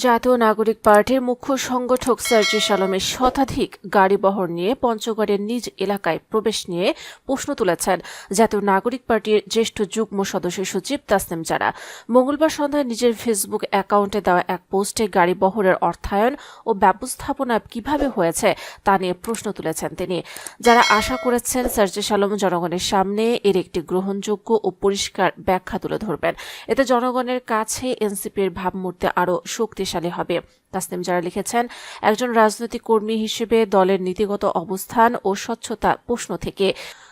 জাতীয় নাগরিক পার্টির মুখ্য সংগঠক সার্জিস আলমের শতাধিক গাড়িবহর নিয়ে পঞ্চগড়ের নিজ এলাকায় প্রবেশ নিয়ে প্রশ্ন তুলেছেন জাতীয় নাগরিক পার্টির জ্যেষ্ঠ যুগ্ম সদস্য সচিব তাসনিম জারা। মঙ্গলবার সন্ধ্যায় নিজের ফেসবুক অ্যাকাউন্টে দেওয়া এক পোস্টে গাড়িবহরের অর্থায়ন ও ব্যবস্থাপনা কিভাবে হয়েছে তা নিয়ে প্রশ্ন তুলেছেন তিনি। যারা আশা করেছেন সার্জিস আলম জনগণের সামনে এর একটি গ্রহণযোগ্য ও পরিষ্কার ব্যাখ্যা তুলে ধরবেন, এতে জনগণের কাছে এনসিপির ভাবমূর্তি আরও শক্তিশালী হবে। তাসনিম জারা লিখেছেন, একজন রাজনৈতিক কর্মী হিসেবে দলের নীতিগত অবস্থান ও স্বচ্ছতা প্রশ্ন থেকে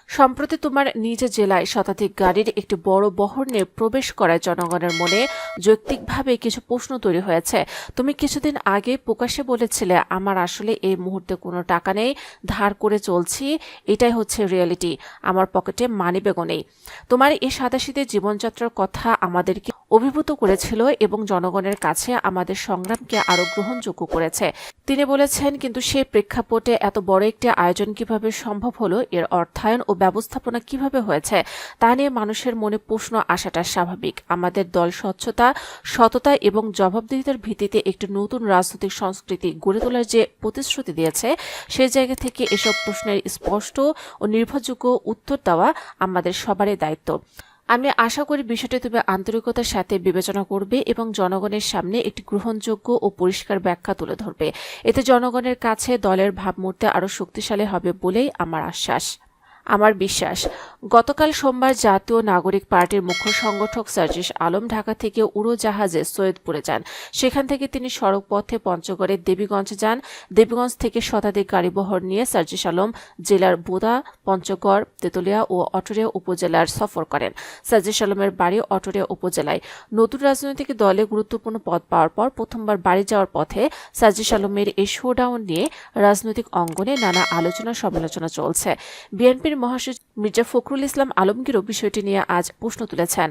সম্প্রতি তোমার নিজ জেলায় শতাধিক গাড়ির একটি বড় বহর নিয়ে প্রবেশ করায় জনগণের মনে যৌক্তিকভাবে কিছু প্রশ্ন তৈরি হয়েছে। তুমি কিছুদিন আগে প্রকাশ্যে বলেছিলে, আমার আসলে এই মুহূর্তে কোনো টাকা নেই, ধার করে চলছি, এটাই হচ্ছে রিয়েলিটি, আমার পকেটে মানিব্যাগও নেই। তোমার এই সাদাসিধে জীবনযাত্রার কথা আমাদেরকে অভিভূত করেছিল এবং জনগণের কাছে আমাদের সংগ্রামকে আরও গ্রহণযোগ্য করেছে। তিনি বলেছেন, কিন্তু সেই প্রেক্ষাপটে এত বড় একটি আয়োজন কিভাবে সম্ভব হলো, এর অর্থায়ন ও ব্যবস্থাপনা কিভাবে হয়েছে তা নিয়ে মানুষের মনে প্রশ্ন আসাটা স্বাভাবিক। আমাদের দল স্বচ্ছতা, সততা এবং জবাবদিহিতার ভিত্তিতে একটি নতুন রাজনৈতিক সংস্কৃতি গড়ে তোলার যে প্রতিশ্রুতি দিয়েছে, সেই জায়গা থেকে এসব প্রশ্নের স্পষ্ট ও নির্ভরযোগ্য উত্তর দেওয়া আমাদের সবারই দায়িত্ব। আমি আশা করি বিষয়টি তুমি আন্তরিকতার সাথে বিবেচনা করবে এবং জনগণের সামনে একটি গ্রহণযোগ্য ও পরিষ্কার ব্যাখ্যা তুলে ধরবে। এতে জনগণের কাছে দলের ভাবমূর্তি আরও শক্তিশালী হবে বলেই আমার বিশ্বাস। গতকাল সোমবার জাতীয় নাগরিক পার্টির মুখ্য সংগঠক সার্জিস আলম ঢাকা থেকে উড়োজাহাজে সৈয়দপুরে যান। সেখান থেকে তিনি সড়ক পথে পঞ্চগড়ের দেবীগঞ্জ যান। দেবীগঞ্জ থেকে শতাধিক গাড়িবহর নিয়ে সার্জিস আলম জেলার বোদা, পঞ্চগড়, তেতুলিয়া ও অটুরিয়া উপজেলার সফর করেন। সার্জিস আলমের বাড়ি অটুরিয়া উপজেলায়। নতুন রাজনৈতিক দলে গুরুত্বপূর্ণ পদ পাওয়ার পর প্রথমবার বাড়ি যাওয়ার পথে সার্জিস আলমের এই শোডাউন নিয়ে রাজনৈতিক অঙ্গনে নানা আলোচনা সমালোচনা চলছে। বিএনপির মহাসচিব মির্জা ফখরুল ইসলাম আলমগীরও বিষয়টি নিয়ে আজ প্রশ্ন তুলেছেন।